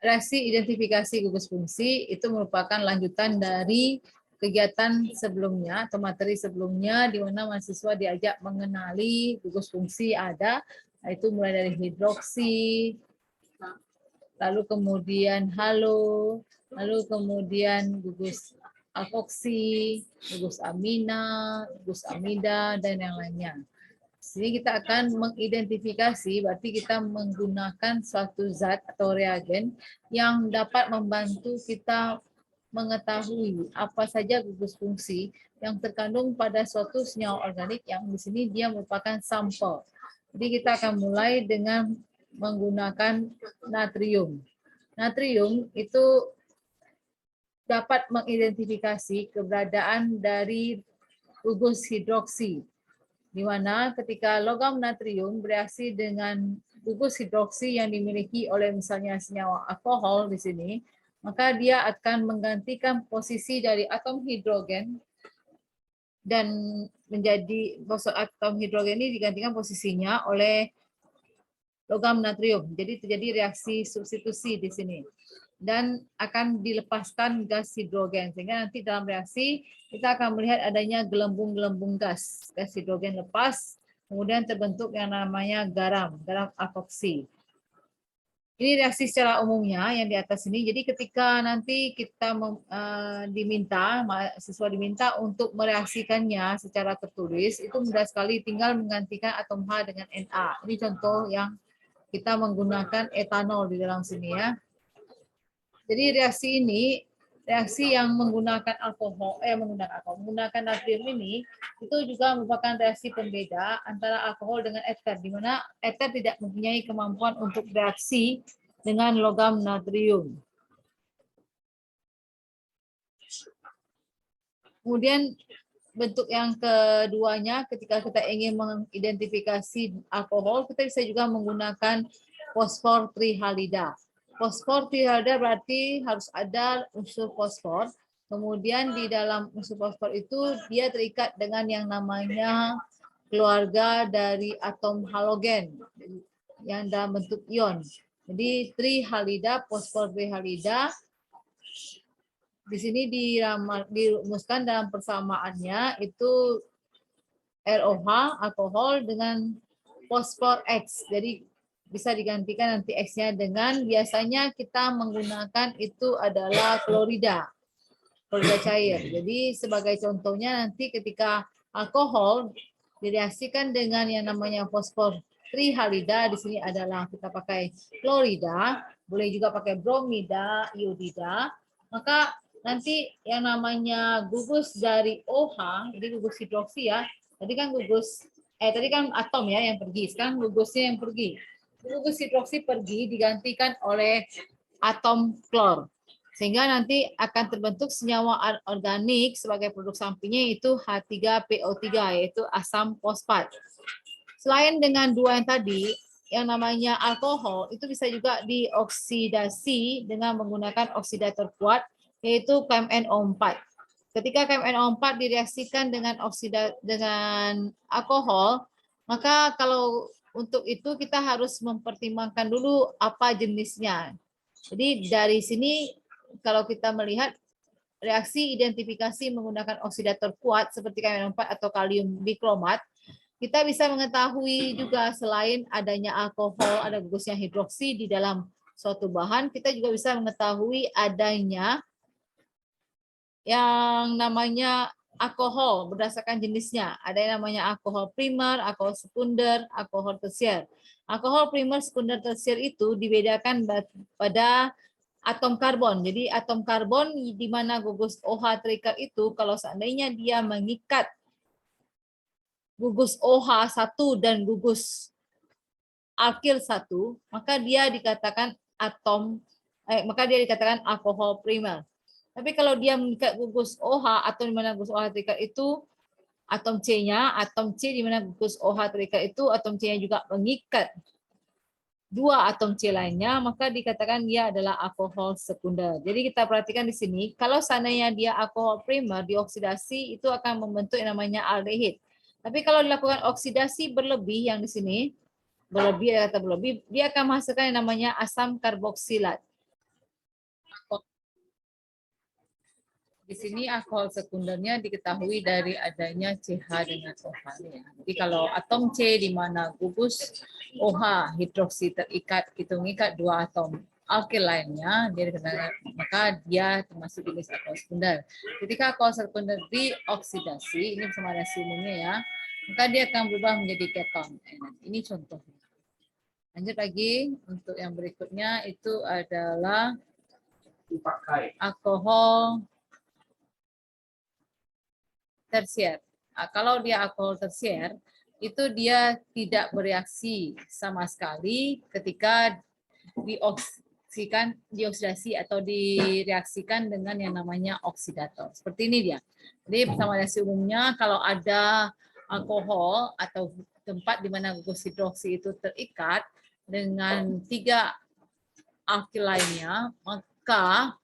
reaksi identifikasi gugus fungsi itu merupakan lanjutan dari kegiatan sebelumnya atau materi sebelumnya di mana mahasiswa diajak mengenali gugus fungsi ada, yaitu mulai dari hidroksi, lalu kemudian halo, lalu kemudian gugus alkoksi, gugus amina, gugus amida, dan yang lainnya. Jadi kita akan mengidentifikasi, berarti kita menggunakan suatu zat atau reagen yang dapat membantu kita mengetahui apa saja gugus fungsi yang terkandung pada suatu senyawa organik yang di sini dia merupakan sampel. Jadi kita akan mulai dengan menggunakan natrium. Natrium itu dapat mengidentifikasi keberadaan dari gugus hidroksi, di mana ketika logam natrium bereaksi dengan gugus hidroksi yang dimiliki oleh misalnya senyawa alkohol di sini, maka dia akan menggantikan posisi dari atom hidrogen dan menjadi atom hidrogen ini digantikan posisinya oleh logam natrium. Jadi terjadi reaksi substitusi di sini. Dan akan dilepaskan gas hidrogen. Sehingga nanti dalam reaksi kita akan melihat adanya gelembung-gelembung gas. Gas hidrogen lepas, kemudian terbentuk yang namanya garam, garam alkoksi. Ini reaksi secara umumnya yang di atas ini. Jadi ketika nanti kita mahasiswa diminta untuk mereaksikannya secara tertulis, itu mudah sekali tinggal menggantikan atom H dengan Na. Ini contoh yang kita menggunakan etanol di dalam sini ya. Jadi reaksi ini, reaksi yang menggunakan menggunakan natrium ini, itu juga merupakan reaksi pembeda antara alkohol dengan eter, di mana eter tidak mempunyai kemampuan untuk reaksi dengan logam natrium. Kemudian bentuk yang keduanya, ketika kita ingin mengidentifikasi alkohol, kita bisa juga menggunakan fosfor trihalida. Fosfor trihalida berarti harus ada unsur fosfor. Kemudian di dalam unsur fosfor itu dia terikat dengan yang namanya keluarga dari atom halogen yang dalam bentuk ion. Jadi trihalida, fosfor trihalida di sini dirumuskan dalam persamaannya itu ROH alkohol dengan fosfor X. Jadi bisa digantikan nanti X-nya dengan biasanya kita menggunakan itu adalah klorida. Klorida cair. Jadi sebagai contohnya nanti ketika alkohol direaksikan dengan yang namanya fosfor trihalida, di sini adalah kita pakai klorida, boleh juga pakai bromida, iodida, maka nanti yang namanya gugus dari OH, jadi gugus hidroksi ya, tadi kan atom ya yang pergi, sekarang gugusnya yang pergi. Gugus hidroksi pergi digantikan oleh atom klor. Sehingga nanti akan terbentuk senyawa organik sebagai produk sampingnya yaitu H3PO3 yaitu asam fosfat. Selain dengan dua yang tadi, yang namanya alkohol itu bisa juga dioksidasi dengan menggunakan oksidator kuat yaitu KMnO4. Ketika KMnO4 direaksikan dengan alkohol, maka kalau untuk itu kita harus mempertimbangkan dulu apa jenisnya. Jadi dari sini kalau kita melihat reaksi identifikasi menggunakan oksidator kuat seperti KMnO4 atau kalium bikromat, kita bisa mengetahui juga selain adanya alkohol, ada gugusnya hidroksi di dalam suatu bahan, kita juga bisa mengetahui adanya yang namanya alkohol berdasarkan jenisnya. Ada yang namanya alkohol primer, alkohol sekunder, alkohol tersier. Alkohol primer, sekunder, tersier itu dibedakan pada atom karbon. Jadi atom karbon di mana gugus OH terikat itu kalau seandainya dia mengikat gugus OH 1 dan gugus alkil 1, maka dia dikatakan alkohol primer. Tapi kalau dia mengikat gugus OH atau di mana gugus OH terikat itu atom C-nya, atom C di mana gugus OH terikat itu atom C-nya juga mengikat dua atom C lainnya, maka dikatakan dia adalah alkohol sekunder. Jadi kita perhatikan di sini, kalau seandainya dia alkohol primer dioksidasi itu akan membentuk yang namanya aldehid. Tapi kalau dilakukan oksidasi berlebih yang di sini, berlebih, dia akan menghasilkan yang namanya asam karboksilat. Di sini alkohol sekundernya diketahui dari adanya CH dengan OH. Jadi kalau atom C di mana gugus OH hidroksi terikat, itu mengikat dua atom alkil lainnya, maka dia termasuk jenis alkohol sekunder. Ketika alkohol sekunder dioksidasi, ini bersama reaksi umumnya ya, maka dia akan berubah menjadi keton. Ini contohnya. Lanjut lagi untuk yang berikutnya itu adalah alkohol tersier. Kalau dia alkohol tersier, itu dia tidak bereaksi sama sekali ketika dioksidasi atau direaksikan dengan yang namanya oksidator. Seperti ini dia. Jadi bersama reaksi umumnya kalau ada alkohol atau tempat di mana gugus hidroksi itu terikat dengan 3 alkil lainnya, maka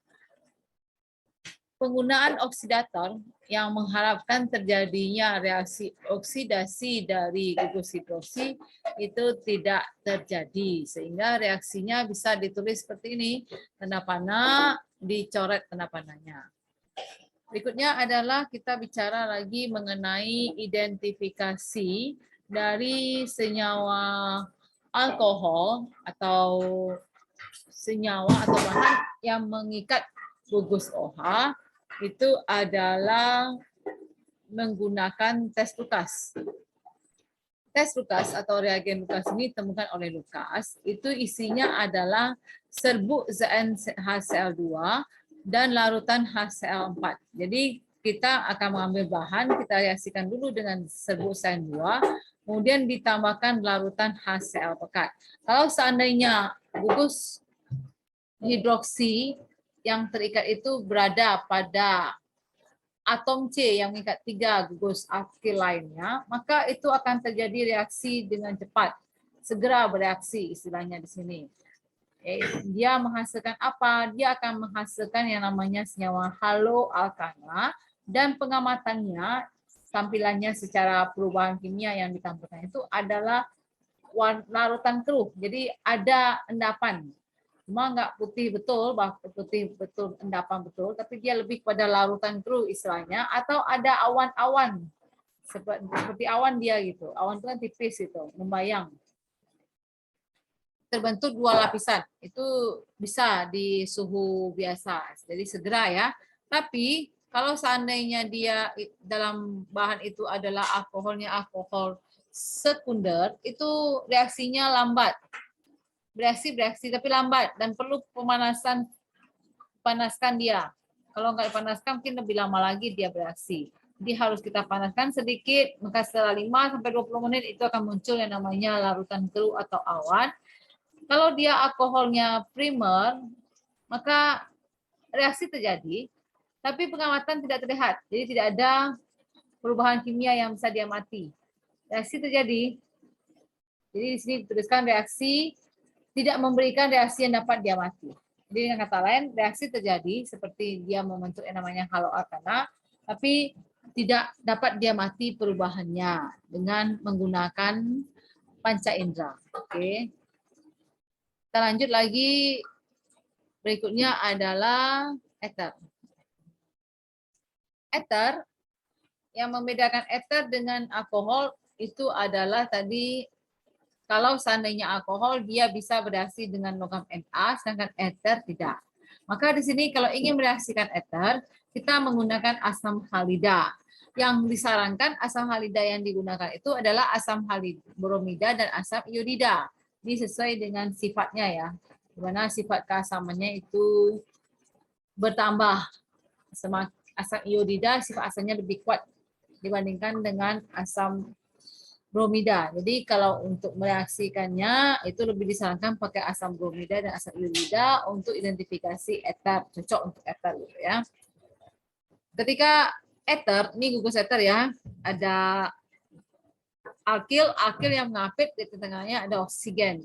penggunaan oksidator yang mengharapkan terjadinya reaksi oksidasi dari gugus hidroksi itu tidak terjadi, sehingga reaksinya bisa ditulis seperti ini, tanda panah, dicoret tanda panahnya. Berikutnya adalah kita bicara lagi mengenai identifikasi dari senyawa alkohol atau senyawa atau bahan yang mengikat gugus OH. Itu adalah menggunakan tes Lukas. Tes Lukas atau reagen Lukas ini ditemukan oleh Lukas. Itu isinya adalah serbuk ZnHCl2 dan larutan HCl4. Jadi kita akan mengambil bahan, kita reaksikan dulu dengan serbuk ZN2, kemudian ditambahkan larutan HCl pekat. Kalau seandainya gugus hidroksi yang terikat itu berada pada atom C yang mengikat 3 gugus alkil lainnya, maka itu akan terjadi reaksi dengan cepat, segera bereaksi istilahnya di sini. Dia menghasilkan apa? Dia akan menghasilkan yang namanya senyawa haloalkana, dan pengamatannya, tampilannya secara perubahan kimia yang ditampilkan itu adalah larutan keruh. Jadi ada endapan. Cuma nggak putih betul, endapan betul, tapi dia lebih pada larutan keruh istilahnya, atau ada awan-awan seperti awan dia gitu. Awan itu kan tipis itu, membayang. Terbentuk 2 lapisan, itu bisa di suhu biasa, jadi segera ya. Tapi kalau seandainya dia dalam bahan itu adalah alkoholnya alkohol sekunder, itu reaksinya lambat. Bereaksi tapi lambat dan perlu panaskan dia. Kalau nggak dipanaskan mungkin lebih lama lagi dia bereaksi. Jadi harus kita panaskan sedikit, maka setelah 5-20 menit itu akan muncul yang namanya larutan keruh atau awan. Kalau dia alkoholnya primer, maka reaksi terjadi, tapi pengamatan tidak terlihat. Jadi tidak ada perubahan kimia yang bisa diamati. Reaksi terjadi. Jadi di sini dituliskan reaksi tidak memberikan reaksi yang dapat diamati. Jadi dengan kata lain, reaksi terjadi seperti dia membentuk yang namanya haloalkana, tapi tidak dapat diamati perubahannya dengan menggunakan panca indera. Oke. Kita lanjut lagi. Berikutnya adalah ether. Ether, yang membedakan ether dengan alkohol itu adalah tadi, kalau seandainya alkohol dia bisa bereaksi dengan logam Na, sedangkan ether tidak. Maka di sini kalau ingin mereaksikan ether, kita menggunakan asam halida. Yang disarankan asam halida yang digunakan itu adalah asam halida bromida dan asam iodida. Ini sesuai dengan sifatnya ya. Di mana sifat keasamannya itu bertambah. Asam iodida sifat asamnya lebih kuat dibandingkan dengan asam bromida. Jadi kalau untuk mereaksikannya itu lebih disarankan pakai asam bromida dan asam iodida untuk identifikasi ether, cocok untuk ether gitu ya. Ketika ether, ini gugus ether ya, ada alkil yang mengapit, di tengahnya ada oksigen.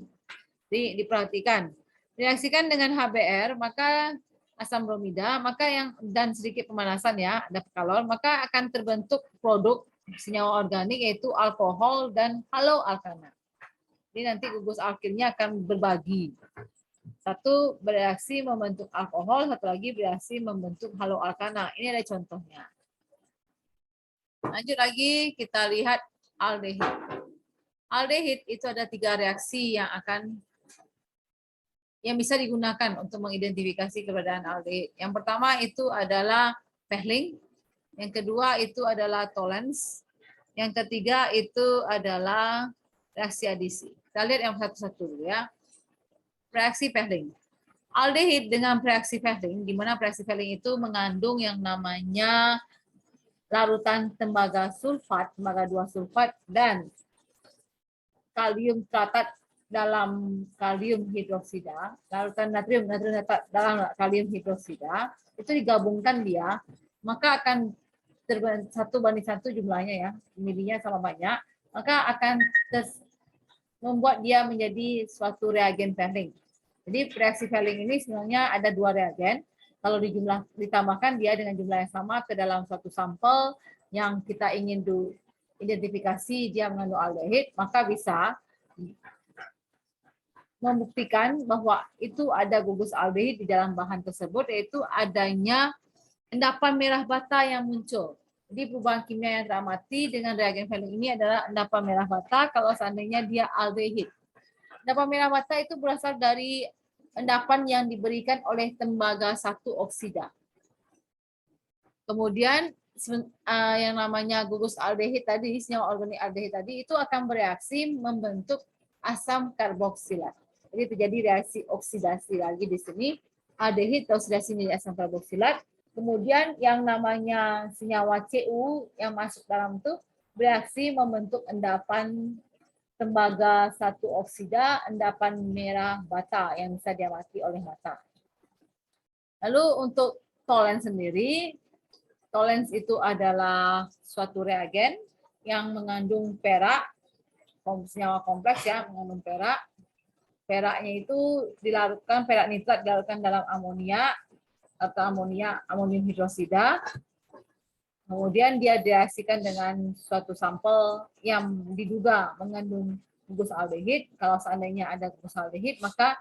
Jadi diperhatikan. Reaksikan dengan HBr, maka asam bromida, maka dan sedikit pemanasan ya, ada kalor, maka akan terbentuk produk senyawa organik yaitu alkohol dan haloalkana. Jadi nanti gugus alkilnya akan berbagi. Satu bereaksi membentuk alkohol, satu lagi bereaksi membentuk haloalkana. Ini ada contohnya. Lanjut lagi kita lihat aldehid. Aldehid itu ada 3 reaksi yang bisa digunakan untuk mengidentifikasi keberadaan aldehid. Yang pertama itu adalah Fehling, yang kedua itu adalah Tollens, yang ketiga itu adalah reaksi adisi. Kita lihat yang satu-satu dulu ya. Reaksi Fehling. Aldehid dengan reaksi Fehling, di mana reaksi Fehling itu mengandung yang namanya larutan tembaga sulfat, tembaga 2 sulfat, dan kalium stratat dalam kalium hidroksida, larutan natrium stratat dalam kalium hidroksida, itu digabungkan dia, maka akan 1:1 jumlahnya ya, milinya sama banyak, maka akan membuat dia menjadi suatu reagen Fehling. Jadi reaksi Fehling ini sebenarnya ada 2 reagen. Kalau ditambahkan dia dengan jumlah yang sama ke dalam suatu sampel yang kita ingin identifikasi dia mengandung aldehid, maka bisa membuktikan bahwa itu ada gugus aldehid di dalam bahan tersebut, yaitu adanya endapan merah bata yang muncul. Jadi perubahan kimia yang teramati dengan reagen Fehling ini adalah endapan merah bata kalau seandainya dia aldehid. Endapan merah bata itu berasal dari endapan yang diberikan oleh tembaga 1 oksida. Kemudian yang namanya gugus aldehid tadi, senyawa organik aldehid tadi itu akan bereaksi membentuk asam karboksilat. Jadi terjadi reaksi oksidasi lagi di sini, aldehid oksidasi menjadi asam karboksilat. Kemudian yang namanya senyawa Cu yang masuk dalam itu bereaksi membentuk endapan tembaga 1 oksida, endapan merah bata yang bisa diamati oleh mata. Lalu untuk Tollens sendiri, Tollens itu adalah suatu reagen yang mengandung perak, senyawa kompleks ya, mengandung perak. Peraknya itu dilarutkan, perak nitrat dilarutkan dalam amonia atau amonium hidroksida. Kemudian dia direaksikan dengan suatu sampel yang diduga mengandung gugus aldehid. Kalau seandainya ada gugus aldehid, maka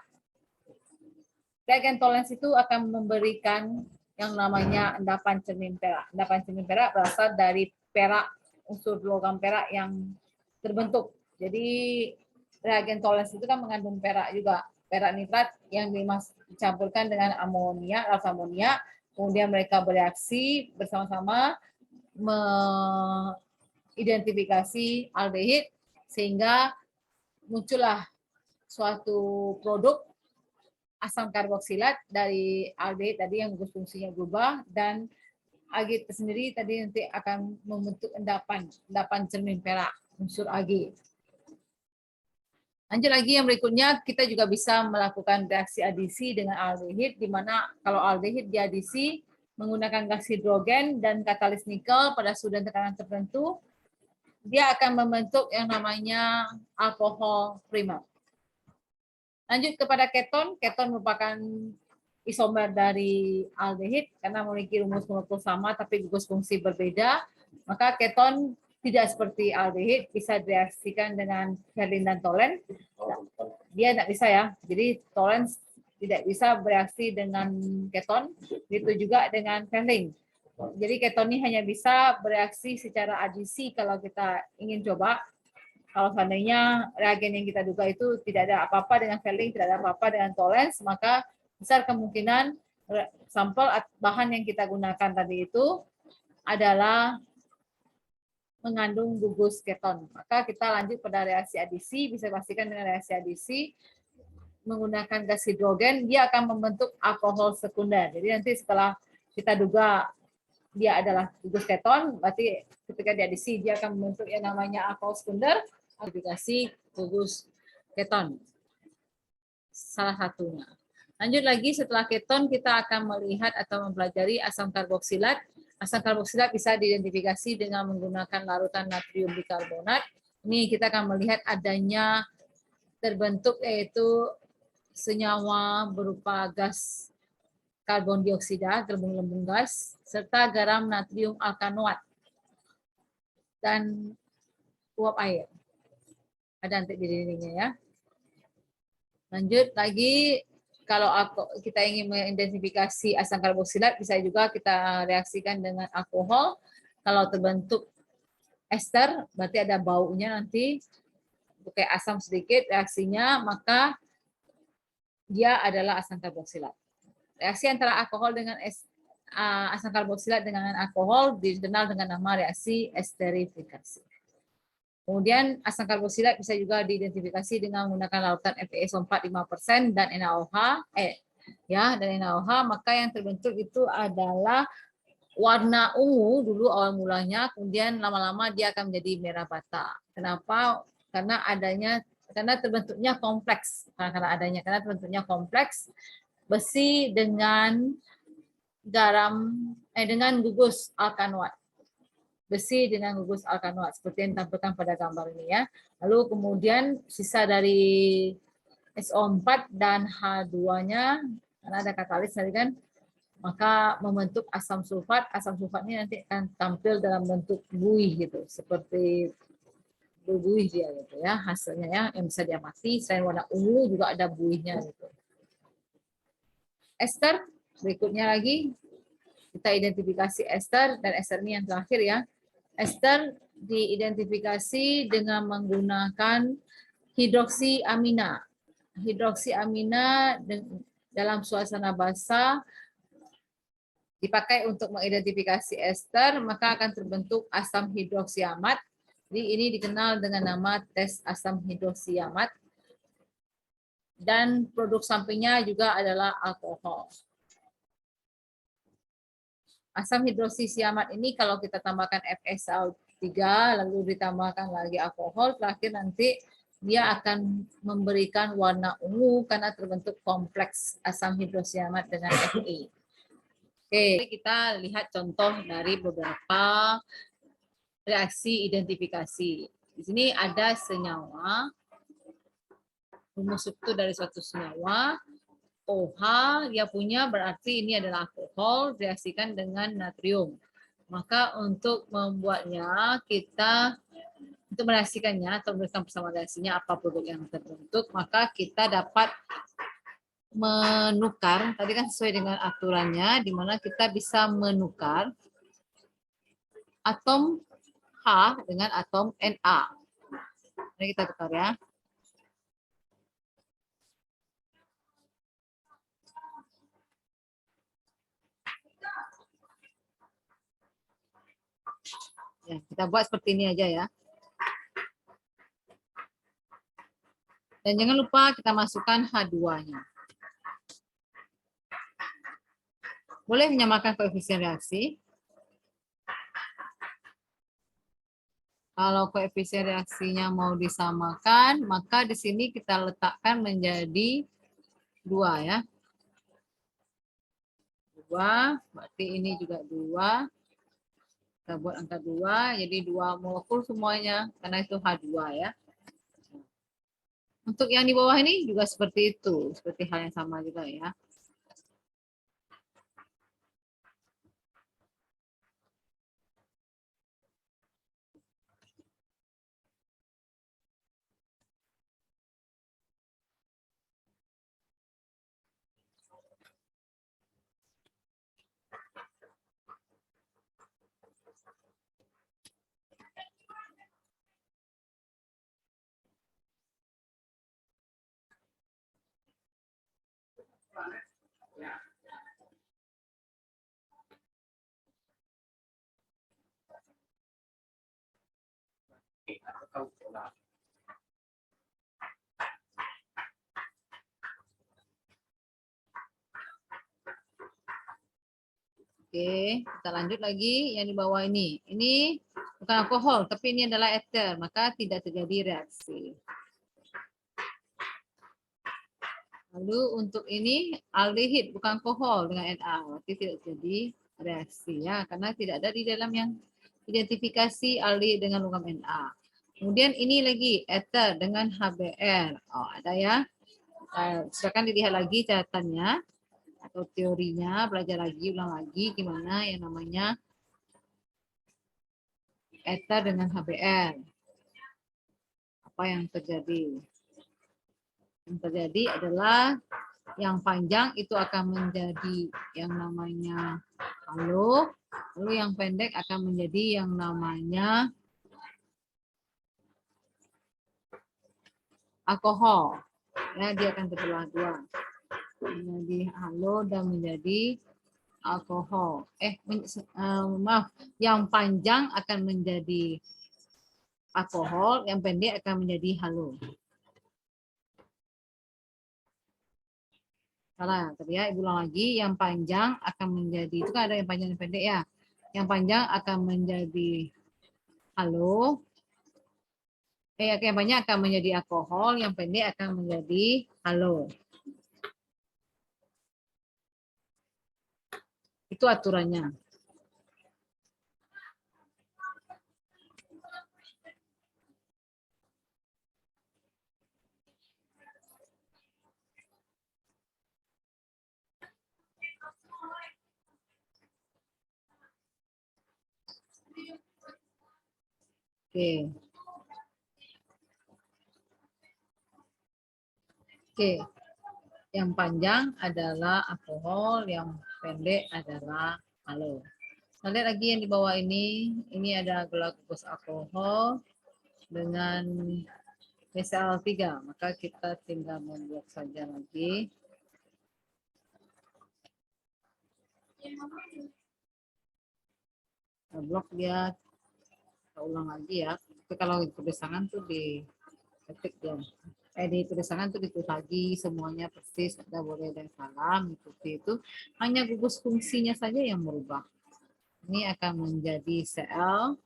reagen Tollens itu akan memberikan yang namanya endapan cermin perak. Endapan cermin perak berasal dari perak, unsur logam perak yang terbentuk. Jadi reagen Tollens itu kan mengandung perak juga, perak nitrat yang dicampurkan dengan amonia, rasa amonia. Kemudian mereka bereaksi bersama-sama mengidentifikasi aldehid sehingga muncullah suatu produk asam karboksilat dari aldehid tadi yang gugus fungsinya berubah, dan Ag sendiri tadi nanti akan membentuk endapan cermin perak unsur Ag. Lanjut lagi yang berikutnya, kita juga bisa melakukan reaksi adisi dengan aldehid, di mana kalau aldehid diadisi menggunakan gas hidrogen dan katalis nikel pada suhu dan tekanan tertentu, dia akan membentuk yang namanya alkohol primer. Lanjut kepada keton. Keton merupakan isomer dari aldehid karena memiliki rumus molekul sama tapi gugus fungsi berbeda. Maka keton tidak seperti aldehid, bisa direaksikan dengan Fehling dan Tollens. Dia tidak bisa ya. Jadi Tollens tidak bisa bereaksi dengan keton, itu juga dengan Fehling. Jadi keton ini hanya bisa bereaksi secara adisi kalau kita ingin coba. Kalau seandainya reagen yang kita duga itu tidak ada apa-apa dengan Fehling, tidak ada apa-apa dengan Tollens, maka besar kemungkinan sampel bahan yang kita gunakan tadi itu adalah mengandung gugus keton. Maka kita lanjut pada reaksi adisi, bisa dipastikan dengan reaksi adisi menggunakan gas hidrogen, dia akan membentuk alkohol sekunder. Jadi nanti setelah kita duga dia adalah gugus keton, berarti ketika diadisi dia akan membentuk yang namanya alkohol sekunder, aplikasi gugus keton. Salah satunya. Lanjut lagi, setelah keton kita akan melihat atau mempelajari asam karboksilat. Asam karboksilat bisa diidentifikasi dengan menggunakan larutan natrium bikarbonat. Ini kita akan melihat adanya terbentuk yaitu senyawa berupa gas karbon dioksida, gelembung-gelembung gas, serta garam natrium alkanoat dan uap air. Ada nanti di dindingnya ya. Lanjut lagi, kalau kita ingin mengidentifikasi asam karboksilat, bisa juga kita reaksikan dengan alkohol. Kalau terbentuk ester, berarti ada baunya nanti, kayak asam sedikit reaksinya, maka dia adalah asam karboksilat. Reaksi antara alkohol dengan asam karboksilat dengan alkohol dikenal dengan nama reaksi esterifikasi. Kemudian asam karboksilat bisa juga diidentifikasi dengan menggunakan larutan FeSO4 5% dan NaOH, dan NaOH, maka yang terbentuk itu adalah warna ungu dulu awal mulanya, kemudian lama-lama dia akan menjadi merah bata. Kenapa? Karena terbentuknya kompleks. Karena terbentuknya kompleks besi dengan dengan gugus alkanoat. Besi dengan gugus alkanoat seperti yang ditampilkan pada gambar ini ya. Lalu kemudian sisa dari SO4 dan H2-nya, karena ada katalis tadi kan, maka membentuk asam sulfat. Asam sulfat ini nanti akan tampil dalam bentuk buih gitu, seperti buih dia gitu ya, hasilnya ya, yang bisa diamati. Selain warna ungu juga ada buihnya gitu. Ester berikutnya lagi kita identifikasi ester, dan ester ini yang terakhir ya. Ester diidentifikasi dengan menggunakan hidroksiamina. Hidroksiamina dalam suasana basah dipakai untuk mengidentifikasi ester, maka akan terbentuk asam hidroksiamat. Jadi ini dikenal dengan nama tes asam hidroksiamat. Dan produk sampingnya juga adalah alkohol. Asam hidroksiamat ini kalau kita tambahkan FeSO3 lalu ditambahkan lagi alkohol, terakhir nanti dia akan memberikan warna ungu karena terbentuk kompleks asam hidroksiamat dengan Fe. Oke, kita lihat contoh dari beberapa reaksi identifikasi. Di sini ada senyawa, rumus substitut dari suatu senyawa, OH dia punya berarti ini adalah alkohol, reaksikan dengan natrium. Maka untuk membuatnya untuk mereaksikannya atau memberikan persamaan reaksinya apa produk yang terbentuk, maka kita dapat menukar, tadi kan sesuai dengan aturannya, di mana kita bisa menukar atom H dengan atom Na. Ini kita tukar ya. Ya, kita buat seperti ini aja ya. Dan jangan lupa kita masukkan H2-nya. Boleh menyamakan koefisien reaksi. Kalau koefisien reaksinya mau disamakan, maka di sini kita letakkan menjadi 2 ya. 2, berarti ini juga 2. Kita buat angka 2, jadi 2 molekul semuanya, karena itu H2 ya. Untuk yang di bawah ini juga seperti itu, seperti hal yang sama juga ya. Oke, kita lanjut lagi yang di bawah ini. Ini bukan alkohol, tapi ini adalah ether, maka tidak terjadi reaksi. Lalu untuk ini aldehid, bukan alkohol dengan Na, berarti tidak terjadi reaksi ya, karena tidak ada di dalam yang identifikasi aldehid dengan logam Na. Kemudian ini lagi ether dengan HBr. Oh, ada ya. Silakan dilihat lagi catatannya atau teorinya, belajar lagi, ulang lagi gimana yang namanya ether dengan HBr. Apa yang terjadi? Yang terjadi adalah Yang panjang itu akan menjadi yang namanya halo. Lalu yang pendek akan menjadi yang namanya alkohol. Ya, dia akan terbelah dua. Menjadi halo dan menjadi alkohol. Maaf, yang panjang akan menjadi alkohol, yang pendek akan menjadi halo. Salah, tadi ya, Ibu ulang lagi. Yang panjang akan menjadi, itu kan ada yang panjang dan pendek ya. Yang panjang akan menjadi halo. Yang panjang akan menjadi alkohol, yang pendek akan menjadi halo. Itu aturannya. Oke. Oke. Yang panjang adalah alkohol, yang pendek adalah halo. Nah, lihat lagi yang di bawah ini ada gelas gugus alkohol dengan PCl3. Maka kita tinggal membuat saja lagi. Nah, blok dia, kita ulang lagi ya. Tapi kalau kebiasaan tuh di ketik ya. Di kebiasaan tuh ditulis lagi semuanya persis, ada boleh dan salah mengikuti itu. Hanya gugus fungsinya saja yang berubah. Ini akan menjadi Cl.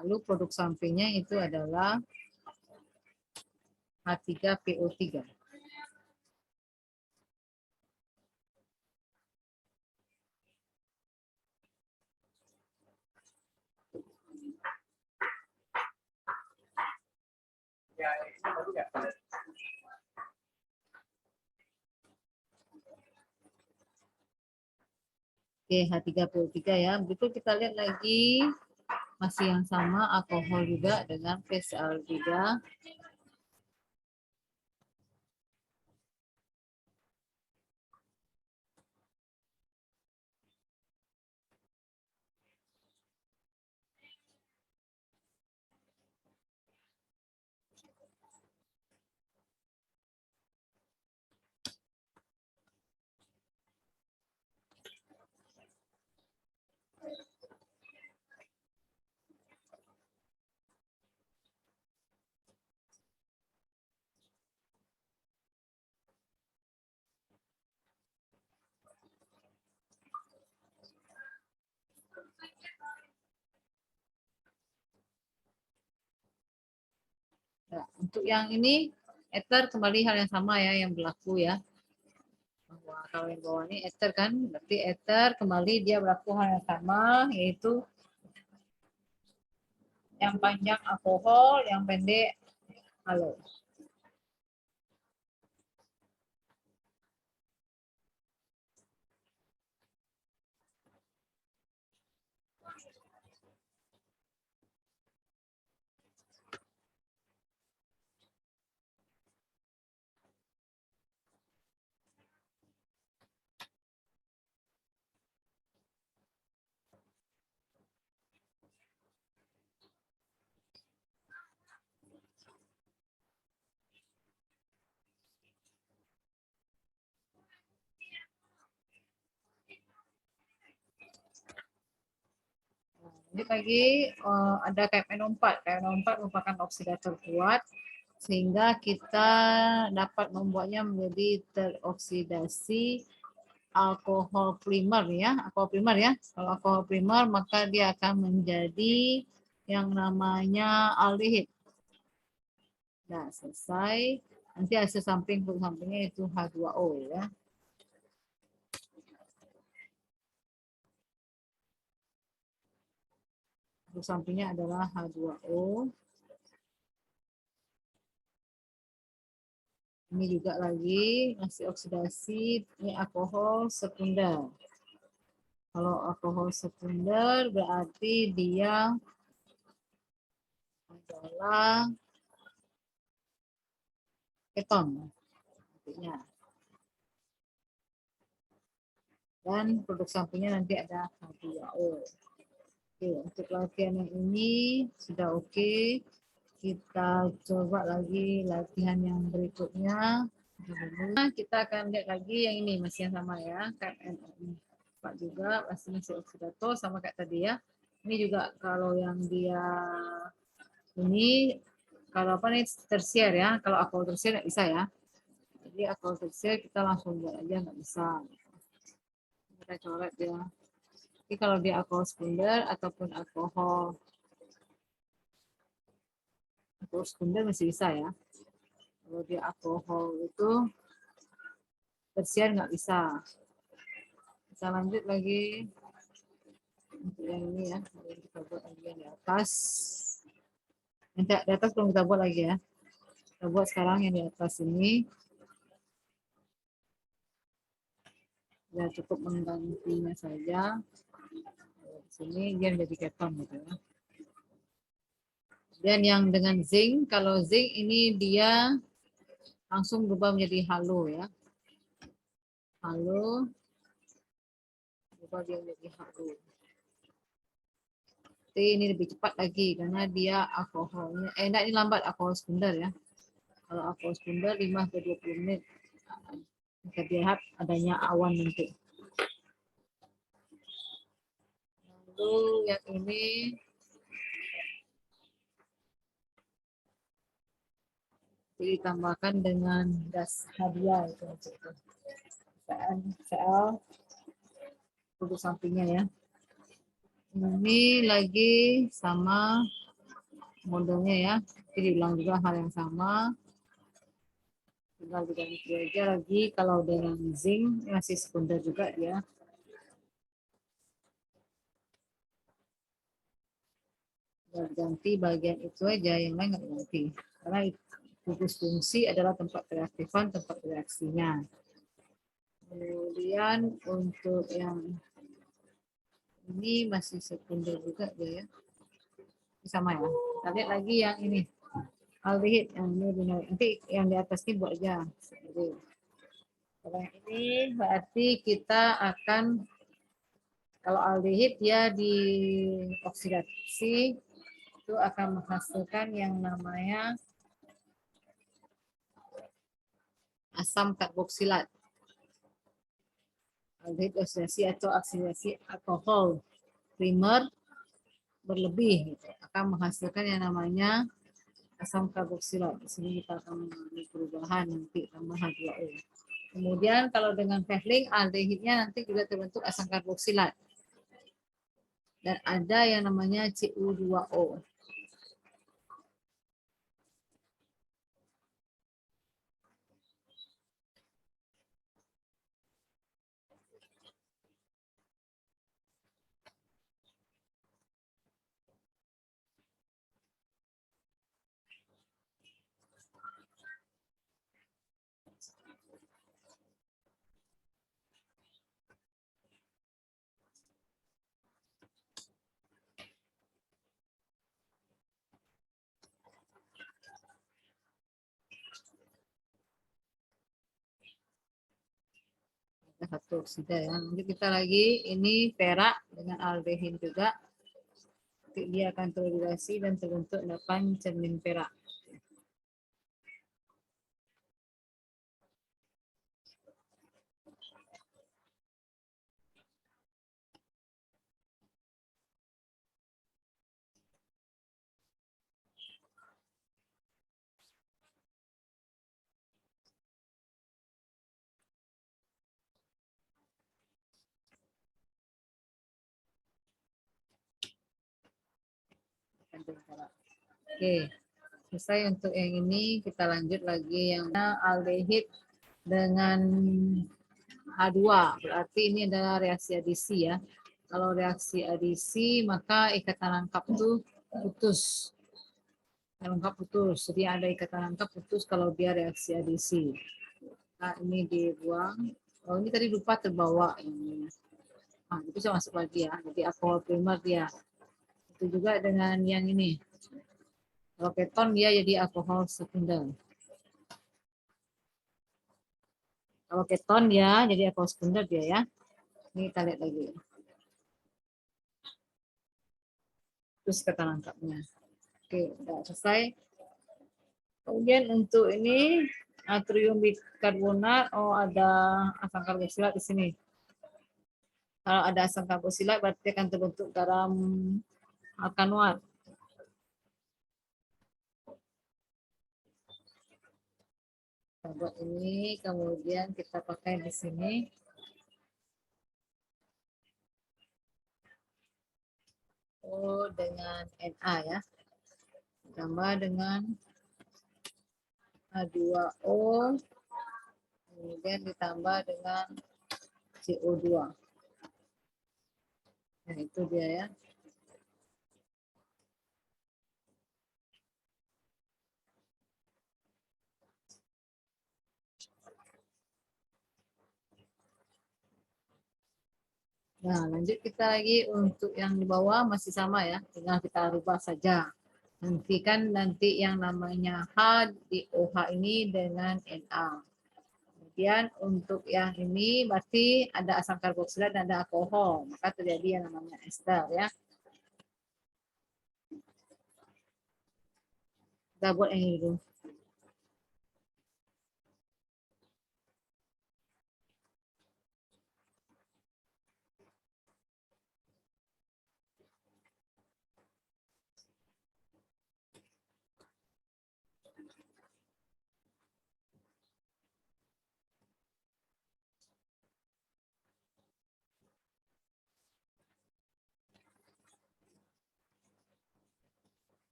Lalu produk sampingnya itu adalah H3PO3. Oke, H3PO3 ya. Begitu kita lihat lagi, masih yang sama, alkohol juga dengan PCl3. Nah, untuk yang ini, ether kembali hal yang sama ya, yang berlaku ya. Bahwa kalau yang bawah ini ether kan, berarti ether kembali dia berlaku hal yang sama, yaitu yang panjang alkohol, yang pendek halo. Ini lagi ada KMNO4. KMNO4 merupakan oksidator kuat sehingga kita dapat membuatnya menjadi teroksidasi alkohol primer ya, alkohol primer ya. Kalau alkohol primer maka dia akan menjadi yang namanya aldehid. Nah, selesai. Nanti hasil sampingnya itu H2O ya. Hasil sampingnya adalah H2O. Ini juga lagi masih oksidasi, ini alkohol sekunder. Kalau alkohol sekunder berarti dia adalah keton. Artinya Dan produk sampingnya nanti ada H2O. Oke, untuk latihan yang ini sudah oke. Kita coba lagi latihan yang berikutnya. Kita akan lihat lagi yang ini masih yang sama ya, KNO4 juga masih oksidator sama kayak tadi ya. Ini juga kalau yang dia ini kalau apa nih tersier ya, kalau alkohol tersier nggak bisa ya. Jadi alkohol tersier kita langsung buat aja nggak bisa. Kita coret ya. Jadi kalau dia alkohol sekunder ataupun alkohol sekunder masih bisa ya. Kalau dia alkohol itu tersier nggak bisa. Kita lanjut lagi untuk yang ini ya. Kita buat lagi yang di atas. Yang di atas belum kita buat lagi ya. Kita buat sekarang yang di atas ini. Ya cukup menggantinya saja. Di sini dia menjadi keton gitu ya. Dan yang dengan zinc, kalau zinc ini dia langsung berubah menjadi halo ya. Halo, berubah dia menjadi halo. Jadi ini lebih cepat lagi karena dia alkoholnya, enggak ini lambat alkohol sekunder ya. Kalau alkohol sekunder 5 ke 20 menit. Kita lihat adanya awan nanti. Lalu yang ini ditambahkan dengan gas H2 itu. Sel produk sampingnya ya. Ini lagi sama modelnya ya. Jadi diulang juga hal yang sama. Tinggal diganti aja lagi kalau dengan zinc masih sekunder juga ya. Ganti bagian itu aja, yang lain nggak ganti. Karena gugus fungsi adalah tempat reaktifan, tempat reaksinya. Kemudian untuk yang ini masih sekunder juga dia ya. Sama ya. Kita lihat lagi yang ini. Aldehid yang ini nanti yang di atas ini buat aja. Kalau yang ini berarti kita akan kalau aldehid dia dioksidasi itu akan menghasilkan yang namanya asam karboksilat. Aldehid oksidasi atau oksidasi alkohol primer berlebih gitu, akan menghasilkan yang namanya asam karboksilat. Di sini kita akan mengalami perubahan nanti tambah H2O. Kemudian kalau dengan Vehling aldehidnya nanti juga terbentuk asam karboksilat. Dan ada yang namanya CU2O. Satu oksida ya. Nanti kita lagi ini perak dengan aldehin juga. Nanti dia akan terregulasi dan terbentuk 8 cermin perak. Oke, selesai untuk yang ini. Kita lanjut lagi yang aldehid dengan H2. Berarti ini adalah reaksi adisi ya. Kalau reaksi adisi maka ikatan rangkap itu putus. Rangkap putus. Jadi ada ikatan rangkap putus kalau dia reaksi adisi. Nah, ini dibuang. Oh, ini tadi lupa terbawa ini. Nah, itu bisa masuk lagi ya. Jadi alkohol primer dia. Itu juga dengan yang ini. Kalau keton dia jadi alkohol sekunder. Kalau keton dia jadi alkohol sekunder dia ya. Ini kita lihat lagi. Terus kata lengkapnya. Oke, udah selesai. Kemudian untuk ini natrium bikarbonat, oh ada asam karboksilat di sini. Kalau ada asam karboksilat berarti akan terbentuk garam alkanoat. Kita buat ini, kemudian kita pakai di sini. Oh, dengan Na ya. Tambah dengan H2O. Kemudian ditambah dengan CO2. Nah, itu dia ya. Nah, lanjut kita lagi untuk yang di bawah masih sama ya, tinggal kita rubah saja. Nanti yang namanya H di OH ini dengan Na. Kemudian untuk yang ini berarti ada asam karboksilat dan ada alkohol, maka terjadi yang namanya ester ya. Kita buat yang ini dulu.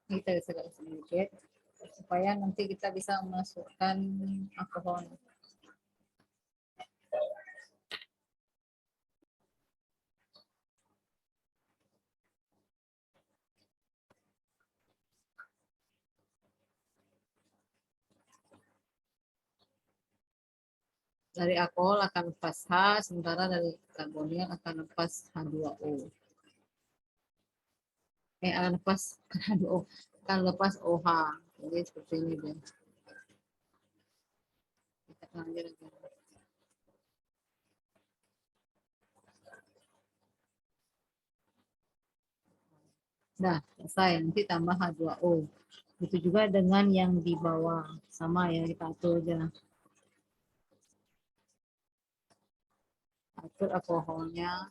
Kita bisa sedikit supaya nanti kita bisa masukkan alkohol. Dari alkohol akan lepas H, sementara dari karboniat akan lepas H2O. Akan lepas H2O, akan lepas OH. Jadi seperti ini dia. Kita lanjut lagi. Nah, selesai. Nanti tambah H2O. Itu juga dengan yang di bawah. Sama ya, kita atur aja. Atur alkoholnya.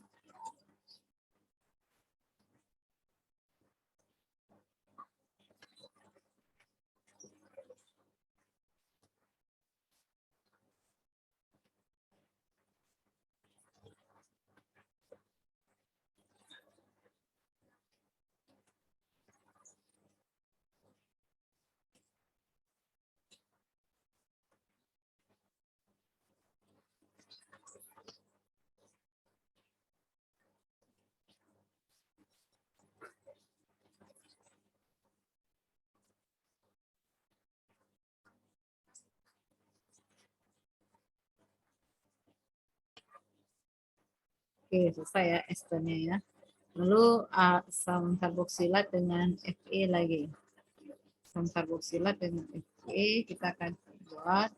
Oke, selesai ya esternya ya. Lalu asam karboksilat dengan Fe lagi. Asam karboksilat dengan Fe kita akan buat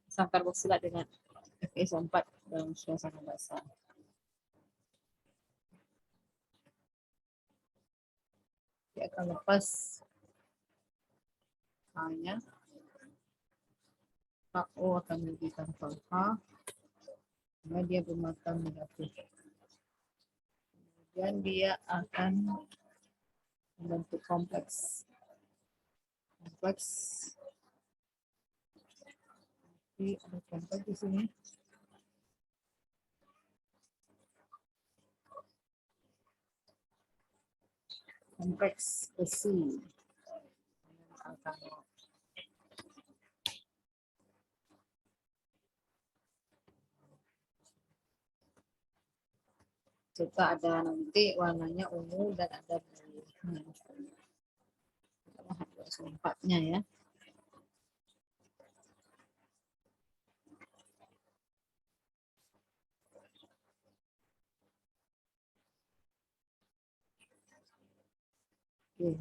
asam karboksilat dengan Fe4 dalam suasana basah. Dia akan lepas H-nya. HO akan menjadi tanpa H. Karena dia bermata negatif. Kemudian dia akan membentuk kompleks. Jadi ada kompleks di sini. Kompleks besi. Serta ada nanti warnanya ungu dan ada birunya. H2SO4-nya ya. Oke.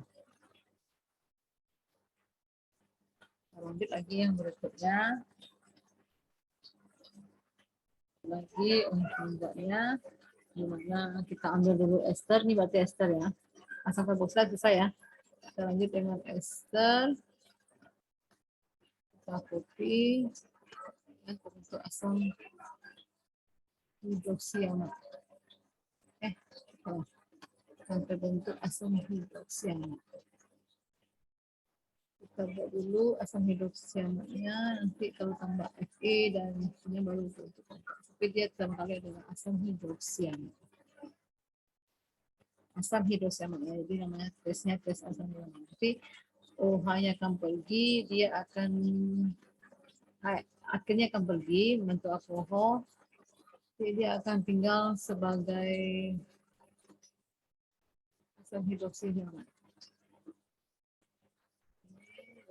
Lanjut lagi yang berikutnya. Lagi untuk membuatnya, dimana kita ambil dulu ester, ini berarti ester ya. Asam karboksila selesai ya. Kita lanjut dengan ester. Kita copy untuk asam hidroksiamat. Sampai bentuk asam hidroksiamat. Kita buat dulu asam hidroksiamatnya, nanti kalau tambah Fe dan ini baru untuk tapi dia pertama kali adalah asam hidroksiamat. Asam hidroksiamat ya, jadi namanya tesnya tes asam hidroksiamat. Jadi OH-nya akan pergi, dia akan akhirnya akan pergi membentuk alkohol. Jadi dia akan tinggal sebagai asam hidroksiamat.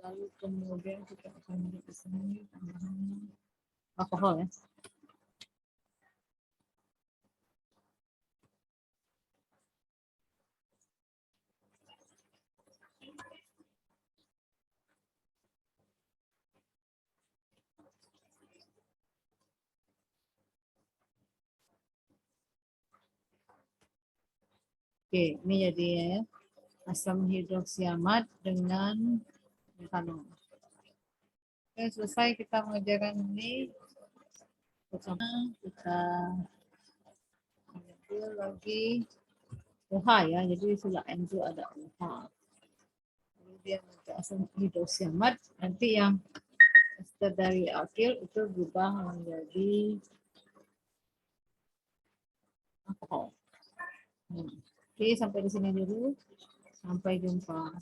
Lalu kemudian kita akan lihat di sini tambahan alkohol ya. Oke, ini jadi ya, asam hidroksiamat dengan metanol. Oke, selesai kita mengerjakan ini. Pertama kita ambil lagi OH ya, jadi sudah N itu ada OH. Kemudian untuk asam hidroksiamat, nanti yang ester dari alkil itu berubah menjadi alkohol. Oke, sampai di sini dulu. Sampai jumpa.